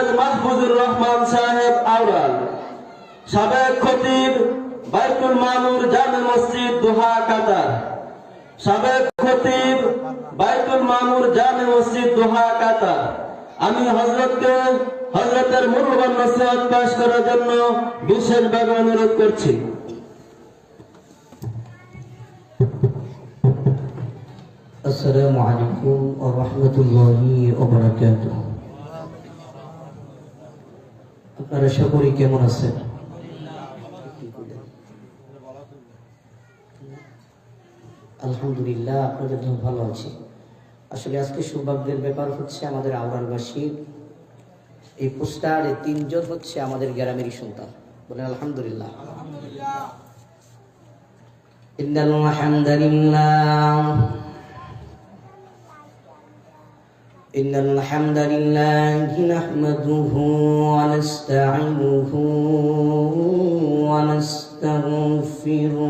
হাফেজ মাহফুজুর রহমান সাহেব আউরাল, সাবেক খতিব বাইতুল মামুর জামে মসজিদ দোহা কাতার, সাবেক খতিব বাইতুল মামুর জামে মসজিদ দোহা কাতার। আমি হযরতকে হযরতের মূল্যবান নসিহত পেশ করার জন্য বিশেষভাবে অনুরোধ করছি। আসসালামু আলাইকুম ওয়া রাহমাতুল্লাহি ওয়া বারাকাতুহু। আপনারা সকলে কেমন আছেন? আলহামদুলিল্লাহ, আপনাদের জন্য ভালো আছি। আসলে আজকে সৌভাগ্যের ব্যাপার হচ্ছে আমাদের আউরালবাসী এই পোস্টারে 3 জন হচ্ছে আমাদের গ্রামেরই সন্তান। বলেন আলহামদুলিল্লাহ। ইন্নাল হামদালিল্লাহ إن الحمد لله نحمده ونستعينه ونستغفره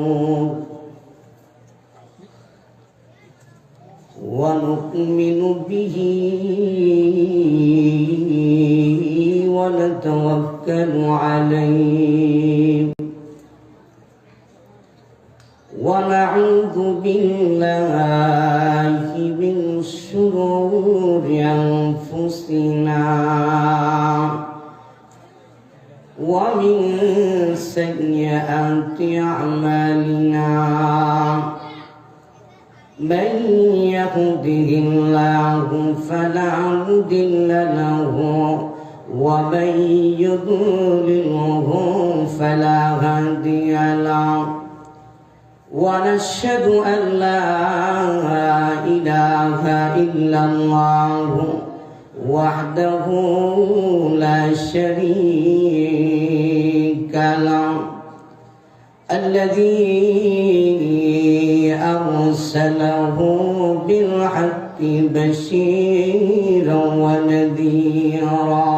ونؤمن به ونتوكل عليه ونعوذ بالله من شرور أنفسنا ومن سيئات أعمالنا من يهده الله فلا مضل له ومن يضلله فلا هادي له ونشهد أن لا إله إلا الله وحده لا شريك له الذي أرسله بالحق بشيرا ونذيرا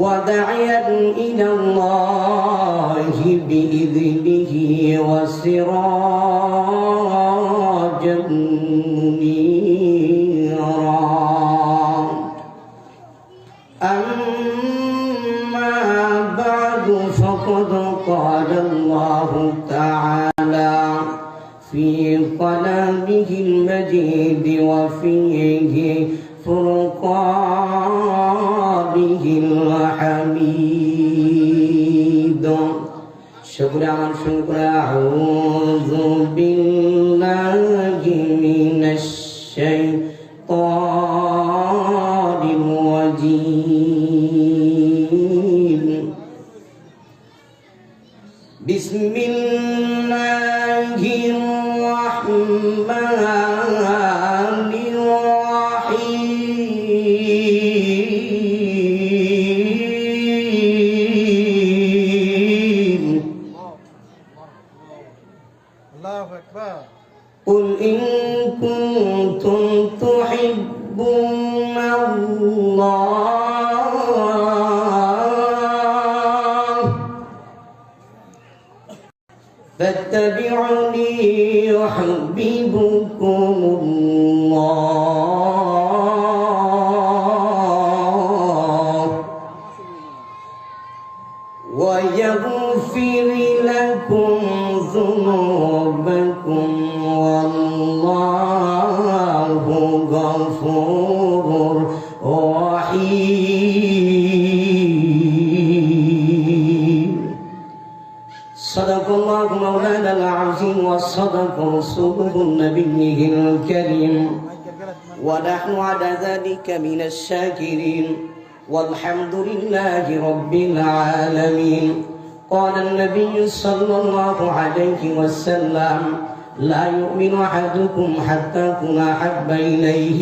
وداعيا إلى الله بإذنه وسراجا منيرا أما بعد فقد قال الله تعالى في كلامه المجيد وفيه فرقانه الحميد شكرا أعوذ بالله من الشيطان الرجيم بسم الله الرحمن الرحيم قل إن كنتم تحبون الله فاتبعوني يحببكم الله ويغفر لكم ذنوبكم والله غفور رحيم صدق الله مولانا العظيم وصدق رسوله النبي الكريم ونحن على ذلك من الشاكرين والحمد لله رب العالمين قال النبي صلى الله عليه وسلم لا يؤمن أحدكم حتى أكون أحب إليه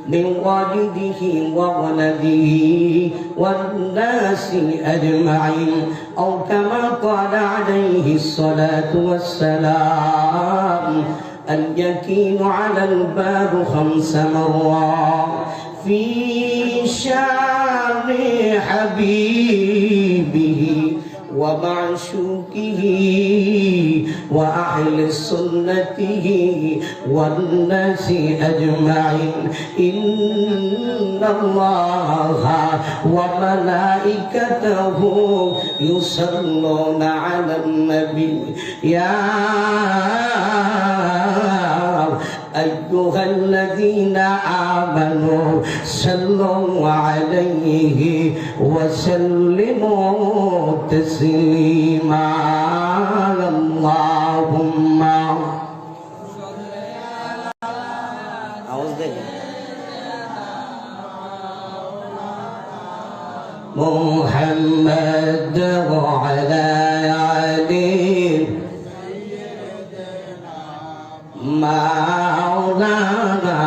من والده وولده والناس أجمعين أو كما قال عليه الصلاة والسلام اليقين على الباب 5 مرات في شان حبيبه ومعشوقه وأهل سنته والناس أجمعين إن الله وملائكته يصلون على النبي يا أيها الذين آمنوا صلوا عليه وسلموا تسليما اللهم محمد وعلى آله مولانا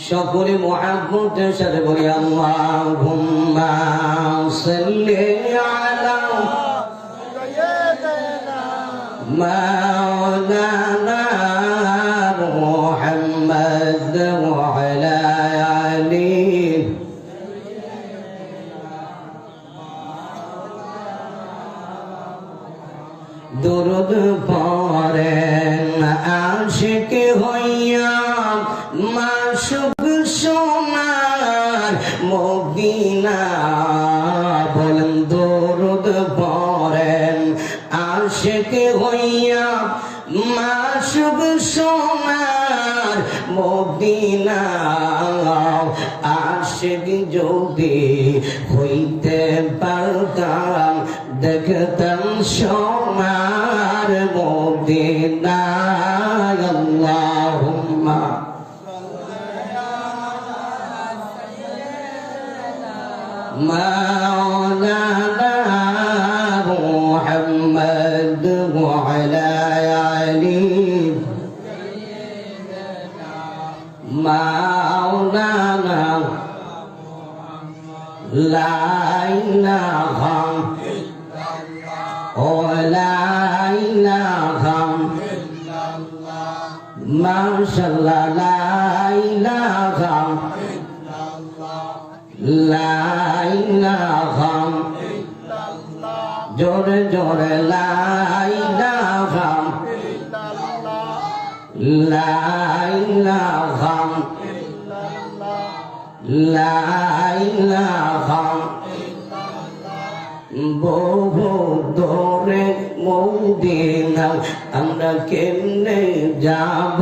সকলে মুহাব্বত সাথে বলি আল্লাহুম্মা সাল্লি আলা মাওলানা মুহাম্মদ ওয়া আলা আলিহি দুরুদ পড়েন আশিক হইয়া মাশুক সোনার মদিনা বলেন দুরুদ পড়েন আশিক হইয়া মাশুক সোনার মদিনা আশিক যদি হইতে পারতাম দেখতাম সোনার মদিনা আল্লাহুম্মা مولانا محمد وعلى آله مولانا لا إله ولا إله ما شاء الله لا إله لا إله জোরে জোরে লা ইলাহা লা ইলাহা লা ইলাহা বহু দূরে মদিনা আমরা কেমনে যাব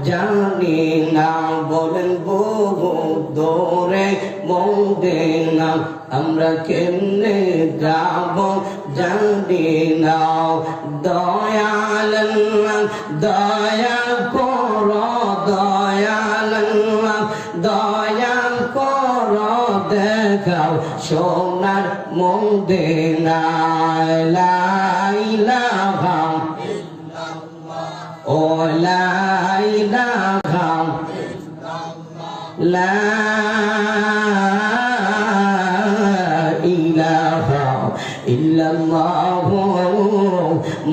জানি না বলেন বহু দূরে মদিনা আমরা কেমনে যাব জানি না দয়াল দয়া করো দয়াল দয়া করো দেখাও সোনার মদিনা লা ইলাহা ও লা ইলাহা লা ইলাহা ইল্লাল্লাহু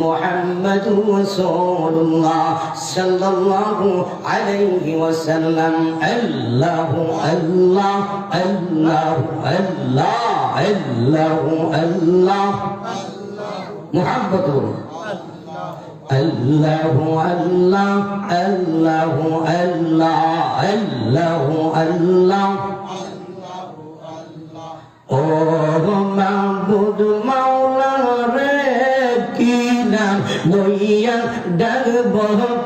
মুহাম্মাদুর রাসূলুল্লাহ সাল্লাল্লাহু আলাইহি ওয়াসাল্লাম আল্লাহু আল্লাহ আল্লাহু আল্লাহ আল্লাহু আল্লাহ মুহাব্বতুর আল্লাহু আল্লাহ আল্লাহু আল্লাহ আল্লাহু আল্লাহ ও মাবুদ মাওলা রে কি নাম লইয়া ডাকব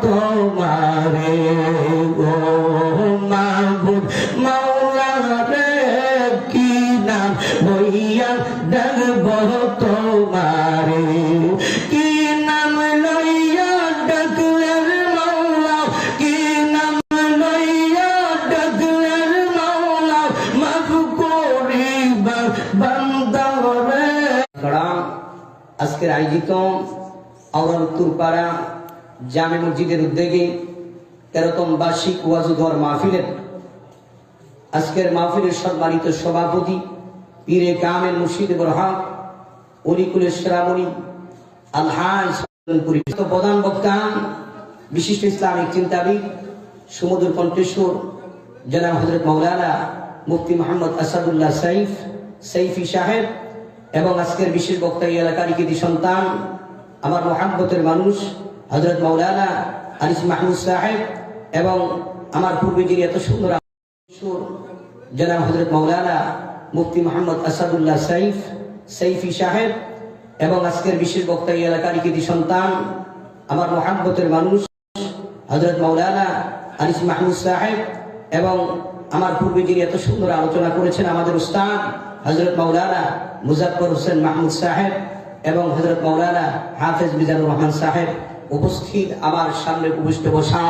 তোমারে ও মাবুদ মাওলা রে কি নাম লইয়া ডাকব তোমারে কি নাম লইয়া ডাকলে মাওলা কি নাম লইয়া ডাকলে মাওলা মাফ করিবা বান্দারে আজকের আয়োজিত আওরাল উত্তরপাড়া জামে মসজিদের উদ্যোগে 13তম বার্ষিক ওয়াজুদর মাহফিলের আজকের মাহফিলের সম্মানিত সভাপতি পীরে কামেল মুর্শিদ বরহাক অলিকুলের সেরামণি আলহাজ পরিচিত প্রধান বক্তা বিশিষ্ট ইসলামিক চিন্তাবিদ সুমধুর কণ্ঠেশ্বর জনাব হযরত মাওলানা মুফতি মোহাম্মদ আসাদুল্লাহ সাইফি সাহেব এবং আজকের বিশেষ বক্তা এই এলাকার কৃতি সন্তান আমার মোহাম্মতের মানুষ হযরত মাওলানা আনিস মাহমুদ সাহেব এবং আমার পূর্বে যিনি এত সুন্দর জনাব হযরত মাওলানা মুফতি মোহাম্মদ আসাদুল্লাহ সাইফি সাহেব এবং আজকের বিশেষ বক্তা এই এলাকার কৃতি সন্তান আমার মোহাম্মতের মানুষ হযরত মাওলানা আনিস মাহমুদ সাহেব এবং আমার পূর্বে যিনি এত সুন্দর আলোচনা করেছেন আমাদের উস্তাদ হযরত মাওলানা মুজাফফর হোসেন মাহমুদ সাহেব এবং হযরত মাওলানা হাফেজ মিজানুর রহমান সাহেব, উপস্থিত আমার সামনে উপস্থিত বসা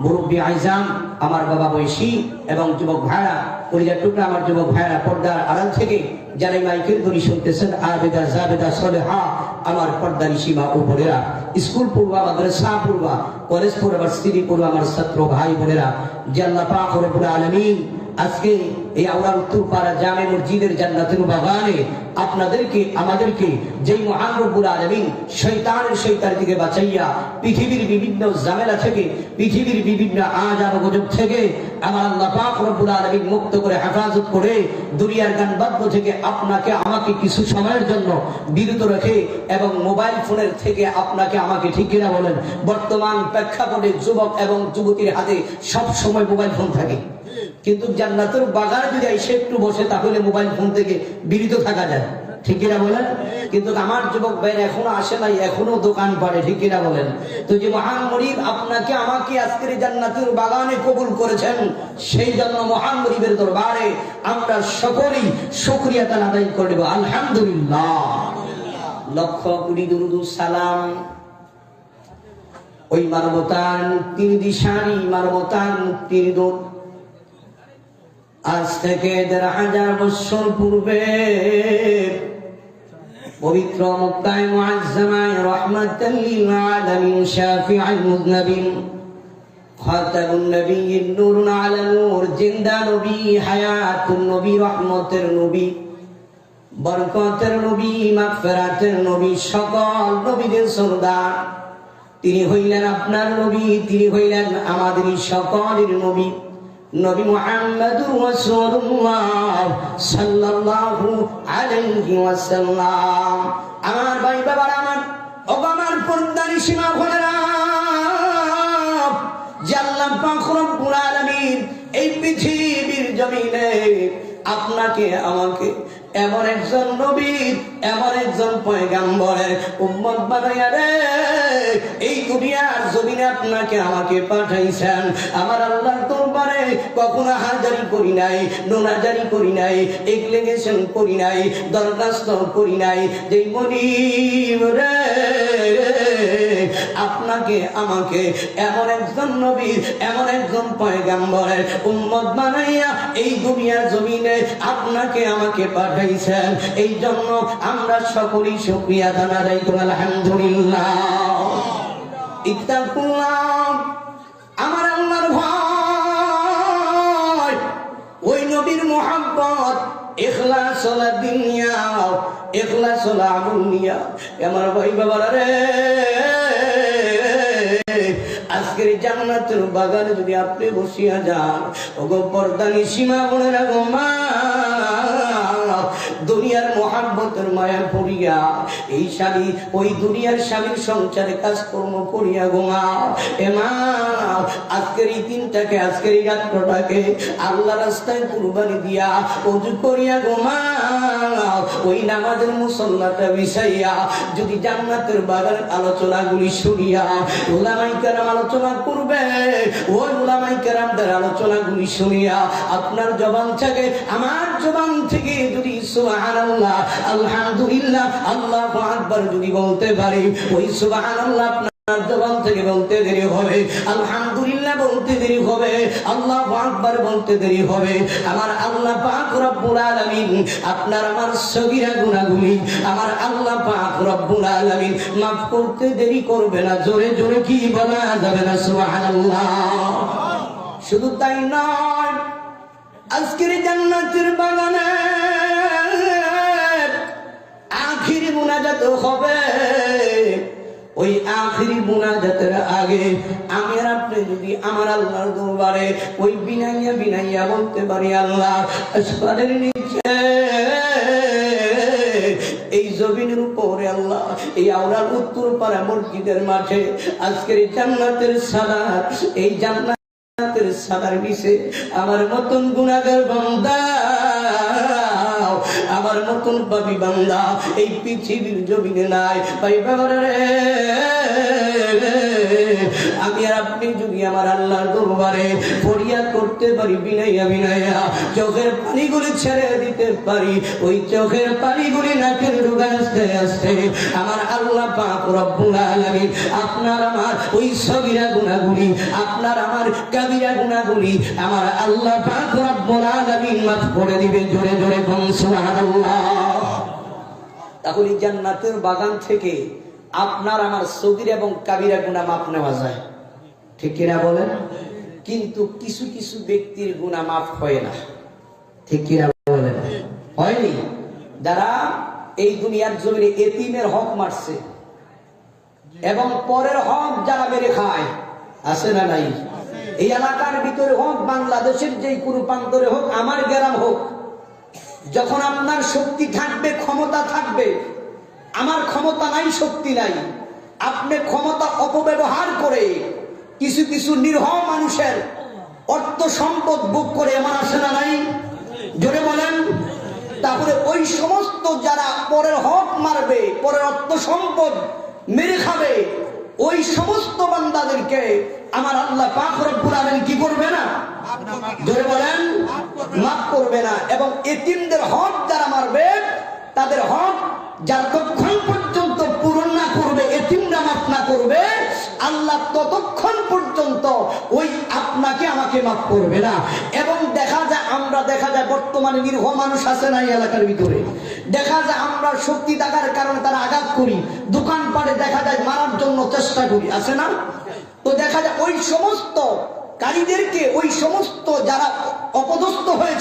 মুরব্বী আইজাম, আমার বাবা বয়সী এবং যুবক ভাইরা, কলিজার টুকরা আমার যুবক ভাইরা, পর্দার আড়াল থেকে যারা মাইকের ধ্বনি শুনতেছেন, আবেদা জাবেদা সলেহা আমার পর্দার সীমা উপরেরা, স্কুল পড়ুয়া, মাদ্রাসা পড়ুয়া, কলেজ পড়ুয়া, ভার্সিটি পড়ুয়া আমার ছাত্র ভাই বোনেরা, যে আল্লাহ পাক রব্বুল আলামিন আজকে এই আওরাল উত্তরপাড়া জামে মসজিদের জান্নাতুল বাগানে আপনাদেরকে আমাদেরকে যেই মহান রব্বুল আলামিন শয়তানের থেকে বাঁচাইয়া পৃথিবীর বিভিন্ন ঝামেলা থেকে, পৃথিবীর বিভিন্ন আযাব গজব থেকে আমার আল্লাহ পাক রব্বুল আলামিন মুক্ত করে হেফাজত করে দুনিয়ার গান বাদ্য থেকে আপনাকে আমাকে কিছু সময়ের জন্য বিরত রেখে এবং মোবাইল ফোনের থেকে আপনাকে আমাকে ঠিক কিনা বলেন, বর্তমান প্রেক্ষাপটে যুবক এবং যুবতীর হাতে সব সময় মোবাইল ফোন থাকে, কিন্তু জান্নাতের বাগানে যদি এসে একটু বসে তাহলে মোবাইল ফোন থেকে বিরত থাকা যায়, ঠিক কিনা বলেন? কিন্তু আমার যুবক ভাইরা এখনো আসে নাই, এখনো দোকান পাড়ে, ঠিক কিনা বলেন? তো যে মহান মরিব আপনাকে আমাকে আজকের জান্নাতের বাগানে কবুল করেছেন, সেই জন্য মহান মরিবের দরবারে আমরা সকলেই শুকরিয়া আদায় করে দেব, আলহামদুলিল্লাহ। লক্ষ কোটি দুরূদ সালাম ওই মানবতার মুক্তির দিশারি, মানবতার মুক্তির দূত, আজ থেকে ১৫০০ বছর পূর্বে পবিত্র মক্কায় মুআজ্জামায় রাহমাতাল লিল আলামিন শাফিউল মুযনিবিন খাতামুন নবিয়্যিন নূরুন আলা নূর, জিন্দা নবী, হায়াতুন নবী, রহমতের নবী, বরকতের নবী, মাগফিরাতের নবী, সকল নবীদের সরদার তিনি হইলেন আপনার নবী, তিনি হইলেন আমাদের সকলের নবী, নবী মুহাম্মদুর রাসূলুল্লাহ সাল্লাল্লাহু আলাইহি ওয়াসাল্লাম। আমার ভাই বাবার, আমার পর্দার সীমা ভোনেরা, যে আল্লাহ পাক রব্বুল আলামিন এই পৃথিবীর জমিনে আপনাকে আমাকে এমন একজন নবীর, এমন একজন পয়গাম্বরের উম্মত বানাইয়া রে এই দুনিয়ার জমিনে আপনাকে আমাকে পাঠাইছেন। আমার আল্লাহর দরবারে কখনো হাজারি করি নাই, নোনাজারি করি নাই, এক্সপ্লেনেশন করি নাই, দরখাস্ত করি নাই, যেই মনিব রে আপনাকে আমাকে এমন একজন নবীর, এমন একজন পয়গাম্বরের উম্মত বানাইয়া এই দুনিয়ার জমিনে আপনাকে আমাকে পাঠাইছেন, এই জন্য আমরা সকলেই শুকরিয়া আদায় করি, আলহামদুলিল্লাহ। ইত্তাকুল্লাহ, আমার আল্লাহর ভয়, ওই নবীর মুহাব্বত, ইখলাস ওয়ালা দুনিয়া, ইখলাস ওয়ালা আমুনিয়া। আমার ভাই বাবারা রে, আজকের জান্নাতের বাগানে যদি আপনি বসিয়া যান, ওগো পর্দানি সীমা বলে রাখো মা, দুনিয়ার মোহাব্বতের মায়া পড়িয়া এই স্বামী ওই দুনিয়ার স্বামীর সংসারে কাজকর্ম করিয়া গোমা, এ মা আজকের এই দিনটাকে, আজকের এই রাত্রটাকে আল্লাহ রাস্তায় কুরবানি দিয়া ওযু করিয়া গোমা, ওই নামাজের মুসল্লাটা বিছাইয়া যদি জান্নাতের বাগানের আলোচনাগুলি শুনিয়া উলামায়ে কেরাম আলোচনা করবে, ওই উলামায়ে কেরামদের আলোচনাগুলি শুনিয়া আপনার জবান থেকে, আমার জবান থেকে যদি সুবহানাল্লাহ, আলহামদুলিল্লাহ, আল্লাহু আকবার যদি বলতে পারি, ওই সুবহানাল্লাহ আপনার জবান থেকে বলতে দেরি হবে, আলহামদুলিল্লাহ বলতে দেরি হবে, আল্লাহু আকবার বলতে দেরি হবে। আমার আল্লাহ পাক রব্বুল আলামিন আপনার আমার সগীরা গুনাহগুলি আমার আল্লাহ পাক রব্বুল আলামিন মাফ করতে দেরি করবে না। জোরে জোরে কি বলা যাবে না সুবহানাল্লাহ? শুধু তাই নয়, আজকের জান্নাতের বাগানে আখিরি মুনাজাত হবে। ওই আখিরি মুনাজাতের আগে আমি আর আপনি যদি আমার আল্লাহর দরবারে ওই বিনাইয়া বিনাইয়া বলতে পারি, আল্লাহ আসমানের নিচে এই জমিনের উপরে, আল্লাহ এই আওরাল উত্তরপাড়া মসজিদের মাঠে আজকের এই জান্নাতের সালাত, এই জান্নাতের সালার নিচে আমার মতন গুনাহগার বান্দা, আমার মতন পাপী বান্দা এই পৃথিবীর জমিনে নাই। ভাই বাবারা রে, আমি আর আপনি যদি আমার আল্লাহর দরবারে ফরিয়াদ করতে পারি বিনাইয়া বিনাইয়া, চোখের পানিগুলি ছেড়ে দিতে পারি, ওই চোখের পানিগুলি নাকের ডুবে আস্তে আস্তে আমার আল্লাহ পাক রব্বুল আলামিন আপনার আমার ওই সগীরা গুনাহগুলি, আপনার আমার কাবীরা গুনাহগুলি আমার আল্লাহ পাক রব্বুল আলামিন মাফ করে দিবেন। জোরে জোরে বলুন সুবহানাল্লাহ। তাহলে জান্নাতের বাগান থেকে আপনার আমার সগীরা এবং কাবীরা গুনাহ মাফ নেওয়া যায়, ঠিক কিনা বলেন? কিন্তু কিছু কিছু ব্যক্তির গুনাহ মাফ হয় না, ঠিক কিনা বলেন? হয়নি। যারা এই দুনিয়ার জমিনে এতিমের হক মারছে এবং পরের হক যারা মেরে খায়, আছে না নাই? এই এলাকার ভিতরে হোক, বাংলাদেশের যেই কোনো প্রান্তরে হোক, আমার গ্রাম হোক, যখন আপনার শক্তি থাকবে, ক্ষমতা থাকবে, আমার ক্ষমতা নাই, শক্তি নাই, আপনি ক্ষমতা অপব্যবহার করে কিছু কিছু নিরীহ মানুষের অর্থ সম্পদ ভোগ করে, আমার আসে না নাই? জোরে বলেন। তারপরে ওই সমস্ত যারা পরের হক মারবে, পরের অর্থ সম্পদ মেরে খাবে, ওই সমস্ত বান্দাদেরকে আমার আল্লাহ পাক রব্বুল আলামিন কি করবে না? জোরে বলেন, মাফ করবে না। এবং এতিমদের হক যারা মারবে, তাদের হক যতক্ষণ পর্যন্ত পূরণ না করবে, এতিমরা মাফ না করবে, আল্লাহ ততক্ষণ পর্যন্ত ওই আপনাকে আমাকে মাফ করবে না। এবং দেখা যায় বর্তমানে নিরীহ মানুষ আছে না এই এলাকার ভিতরে, দেখা যায় আমরা শক্তি থাকার কারণে তারা আঘাত করি, দোকানপাটে দেখা যায় মারার জন্য চেষ্টা করি, আছে না? তো দেখা যায় ওই সমস্ত কারীদেরকে, ওই সমস্ত যারা অপদস্থ হয়েছে